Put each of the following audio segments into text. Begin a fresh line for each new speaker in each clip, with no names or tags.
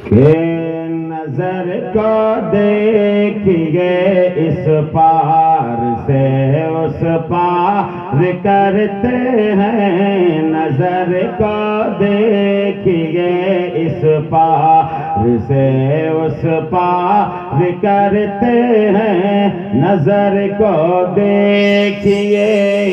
کہ نظر کو دیکھیے اس پار سے اس پار کرتے ہیں، نظر کو دیکھیے اس پار سے اس پار کرتے ہیں، نظر کو دیکھیے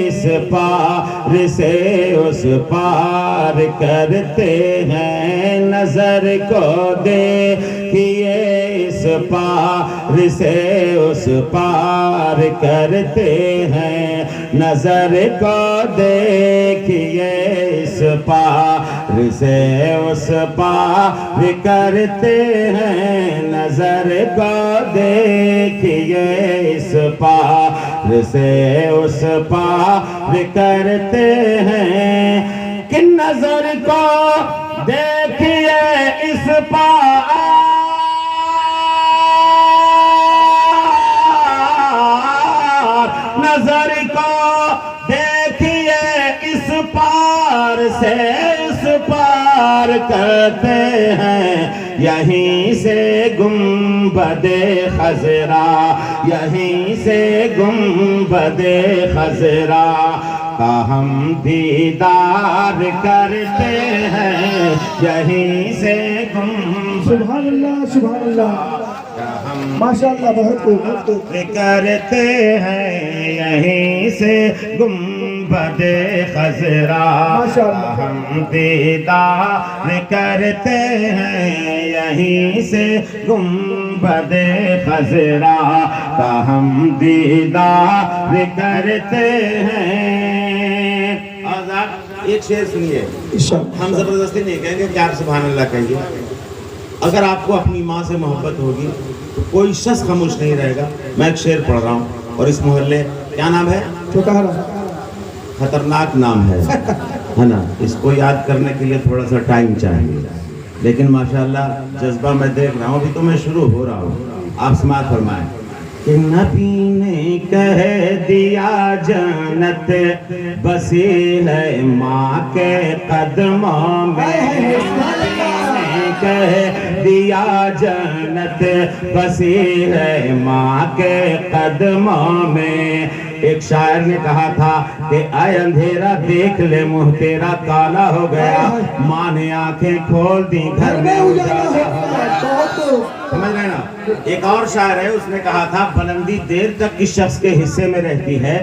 اس پار سے اس پار کرتے ہیں، نظر کو دیکھیے اس پار سے اس پار کرتے ہیں، نظر کو دیکھیے اس پار سے اس پار کرتے ہیں، نظر کو دیکھیے اس پار سے اس پار کرتے ہیں، کہ نظر کو دیکھیے اس پار نظر کو دیکھیے اس پار سے اس پار کرتے ہیں، یہیں سے گنبد خضرا یہیں سے گنبد خضرا کا ہم دیدار کرتے ہیں، یہیں سے
سبحان اللہ سبحان اللہ ماشاءاللہ بہت خوب
کرتے ہیں، یہیں سے گنبد خضرا ہم دیدار کرتے ہیں، یہیں سے گنبد خضرا کا ہم دیدار کرتے ہیں۔ آزاد ایک شعر سنیے، ہم زبردستی نہیں کہیں گے کہ آپ سبحان اللہ کہیے۔ اگر آپ کو اپنی ماں سے محبت ہوگی تو کوئی شخص خاموش نہیں رہے گا۔ میں ایک شعر پڑھ رہا ہوں، اور اس محلے کیا نام ہے؟ خطرناک نام ہے نا، اس کو یاد کرنے کے لیے تھوڑا سا ٹائم چاہیے، لیکن ماشاءاللہ جذبہ میں دیکھ رہا ہوں، ابھی تو میں شروع ہو رہا ہوں۔ آپ سماعت فرمائیں کہ نبی نے کہہ دیا جنت بسی ہے ماں کے قدموں میں، کہہ دیا جنت بسی ہے ماں کے قدموں میں۔ ایک شاعر نے کہا تھا کہ اے اندھیرا دیکھ لے منہ تیرا کالا ہو گیا، ماں نے آنکھیں کھول دی گھر میں اجالا ہو گیا۔ سمجھ رہے نا؟ ایک اور شاعر ہے، اس نے کہا تھا بلندی دیر تک کس شخص کے حصے میں رہتی ہے،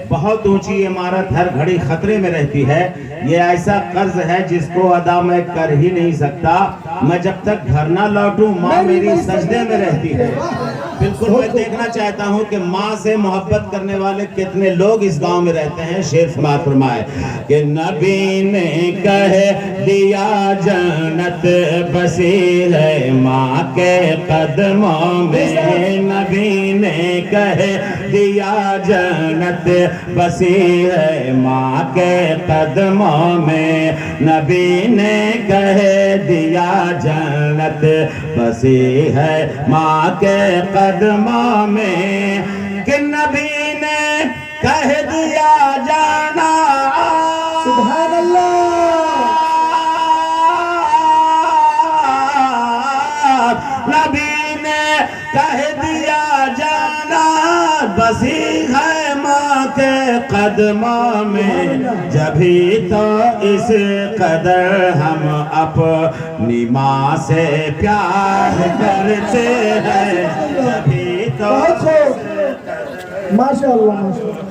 بہت اونچی عمارت ہر گھڑی خطرے میں رہتی ہے، یہ ایسا قرض ہے جس کو ادا میں کر ہی نہیں سکتا، میں جب تک گھر نہ لوٹوں ماں میری سجدے میں رہتی ہے۔ بالکل میں دیکھنا چاہتا ہوں کہ ماں سے محبت کرنے والے کتنے لوگ اس گاؤں میں رہتے ہیں۔ شعر سماعت فرمائے کہ نبی نے کہہ دیا جنت بسی ہے ماں کے قدموں میں، نبی نے کہہ دیا جنت بسی ہے ماں کے قدموں میں، نبی نے کہہ دیا جنت بسی ہے ماں کے قدموں میں، کہ نبی نے کہہ دیا جانا
سبحان اللہ
نبی نے کہہ دیا جانا بسی ہے ماں کے قدموں میں، جبھی تو اس قدر ہم اپنی ماں سے پیار کرتے ہیں، جبھی تو
ماشاءاللہ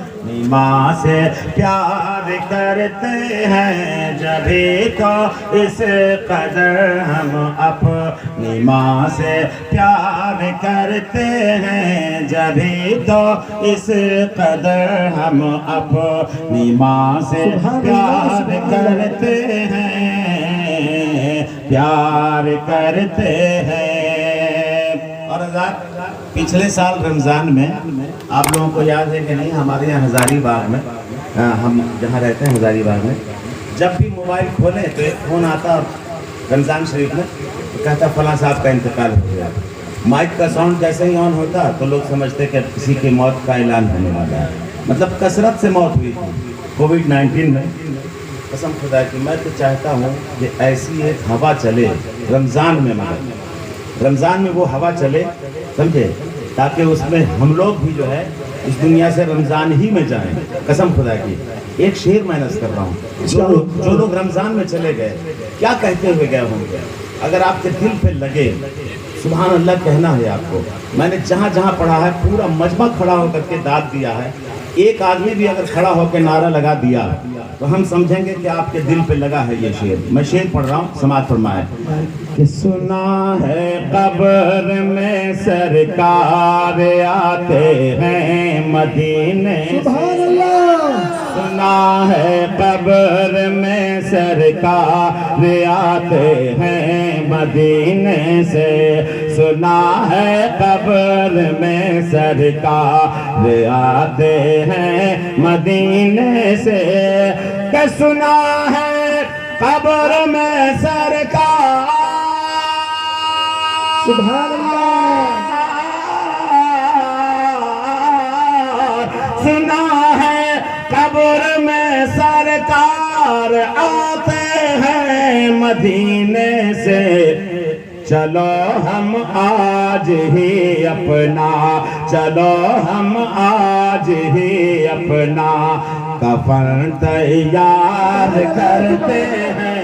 ماں سے پیار کرتے ہیں، جبھی تو اس قدر ہم اپنی ماں سے پیار کرتے ہیں، جبھی تو اس قدر ہم اپنی ماں سے پیار کرتے ہیں، پیار کرتے ہیں۔ اور پچھلے سال رمضان میں آپ لوگوں کو یاد ہے کہ نہیں، ہمارے یہاں ہزاری باغ میں، ہم جہاں رہتے ہیں ہزاری باغ میں، جب بھی موبائل کھولیں تو ایک فون آتا رمضان شریف میں، کہتا فلاں صاحب کا انتقال ہو گیا۔ مائک کا ساؤنڈ جیسے ہی آن ہوتا تو لوگ سمجھتے کہ کسی کی موت کا اعلان ہونے والا ہے، مطلب کثرت سے موت ہوئی تھی کووڈ-19 میں۔ قسم خدا کی میں تو چاہتا ہوں کہ ایسی ایک ہوا چلے رمضان میں، مگر رمضان میں وہ ہوا چلے، سمجھے، تاکہ اس میں ہم لوگ بھی جو ہے اس دنیا سے رمضان ہی میں جائیں، قسم خدا کی۔ ایک شعر میں نظر کر رہا ہوں، جو لوگ رمضان میں چلے گئے کیا کہتے ہوئے گئے ہوں گے، اگر آپ کے دل پہ لگے سبحان اللہ کہنا ہے آپ کو۔ میں نے جہاں جہاں پڑھا ہے پورا مجمع کھڑا ہو کر کے داد دیا ہے، ایک آدمی بھی اگر کھڑا ہو کے نعرہ لگا دیا تو ہم سمجھیں گے کہ آپ کے دل پہ لگا ہے یہ شعر۔ میں شعر پڑھ رہا ہوں، سماعت فرمائے کہ سنا ہے قبر میں سرکار آتے ہیں مدینے
سبحان اللہ،
سنا ہے قبر میں سرکار آتے ہیں مدینے سے، سنا ہے قبر میں سرکار آتے ہیں مدینے سے، کہ سنا ہے قبر میں سرکار
سبحان اللہ،
سنا ہے قبر میں سرکار آتے ہیں مدینے سے، چلو ہم آج ہی اپنا، چلو ہم آج ہی اپنا کفن تیار کرتے ہیں۔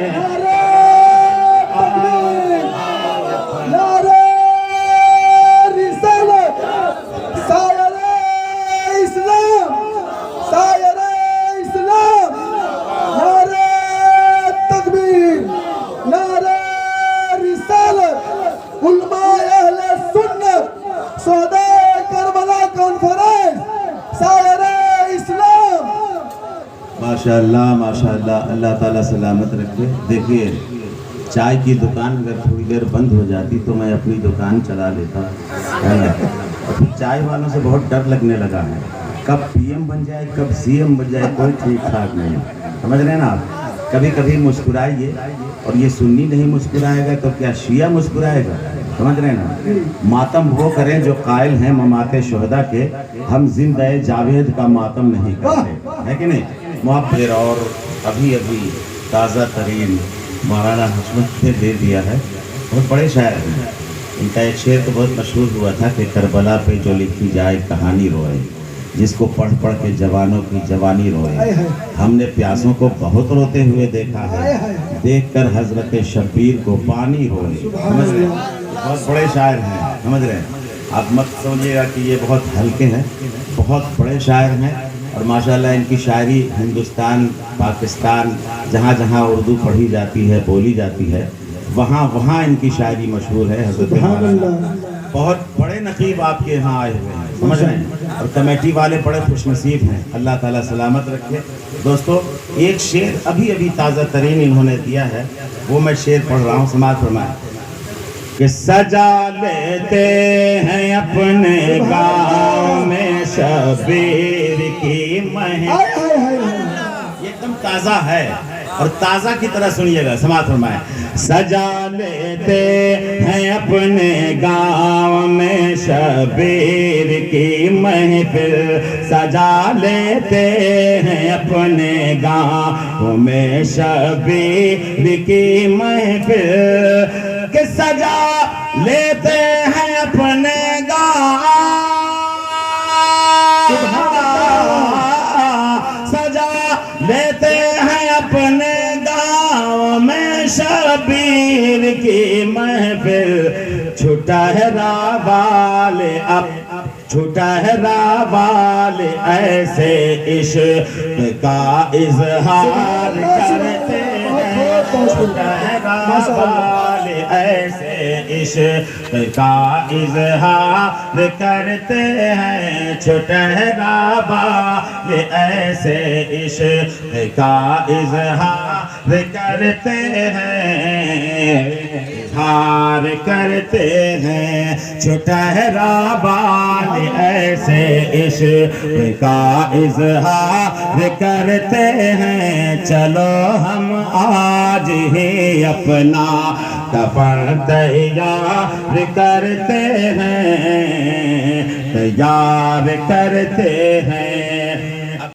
ماشاءاللہ ماشاءاللہ، اللہ تعالیٰ سلامت رکھے۔ دیکھیے چائے کی دکان اگر تھوڑی دیر بند ہو جاتی تو میں اپنی دکان چلا لیتا ہے نا، ابھی چائے والوں سے بہت ڈر لگنے لگا ہے، کب پی ایم بن جائے کب سی ایم بن جائے کوئی ٹھیک ٹھاک نہیں، سمجھ رہے ہیں نا آپ۔ کبھی کبھی مسکرائیے، اور یہ سنی نہیں مسکرائے گا تو کیا شیعہ مسکرائے گا، سمجھ رہے ہیں نا۔ ماتم وہ کریں جو قائل ہیں ممات شہداء کے، ہم زندہ جاوید کا ماتم نہیں کرتے، ہے کہ نہیں۔ معبر اور ابھی تازہ ترین مولانا حسمت نے دے دیا ہے، بہت بڑے شاعر ہیں، ان کا ایک شعر تو بہت مشہور ہوا تھا کہ کربلا پہ جو لکھی جائے کہانی روئے، جس کو پڑھ پڑھ کے جوانوں کی جوانی روئے، ہم نے پیاسوں کو بہت روتے ہوئے دیکھا ہے، دیکھ کر حضرت شبیر کو پانی روئے، سمجھ رہے ہیں، بہت بڑے شاعر ہیں، سمجھ رہے ہیں۔ آپ مت سمجھیے گا کہ یہ بہت ہلکے ہیں، بہت بڑے شاعر ہیں، اور ماشاءاللہ ان کی شاعری ہندوستان، پاکستان، جہاں جہاں اردو پڑھی جاتی ہے بولی جاتی ہے وہاں وہاں ان کی شاعری مشہور ہے۔ حضرت مولانا بہت بڑے نقیب آپ کے یہاں آئے ہوئے ہیں، سمجھ رہے ہیں، اور کمیٹی والے بڑے خوش نصیب ہیں، اللہ تعالیٰ سلامت رکھے۔ دوستو ایک شعر ابھی تازہ ترین انہوں نے دیا ہے، وہ میں شعر پڑھ رہا ہوں، سماعت فرمائیں کہ سجا لیتے ہیں اپنے گاؤں میں شبیر کی مہک، یہ ایک دم تازہ ہے اور تازہ کی طرح سنیے گا، سماعت فرمائیں۔ سجا لیتے ہیں اپنے گاؤں میں شبیر کی محفل، سجا لیتے ہیں اپنے گاؤں میں شبیر کی محفل، کہ سجا لیتے ہیں اپنے گاؤں، سجا لیتے ہیں اپنے گاؤں میں شبیر کی محفل، چھٹہرا والے اب چھٹہرا والے ایسے عشق کا اظہار کرتے ہیں، چھٹہرا والے ایسے عشق کا اظہار کرتے ہیں، چھٹہرا والے ایسے عشق کا اظہار کرتے ہیں، اظہار کرتے ہیں، چھٹہرا والے ایسے عشق کا اظہار کرتے ہیں، چلو ہم آج ہی اپنا کفن تیار کرتے ہیں، تیار کرتے ہیں،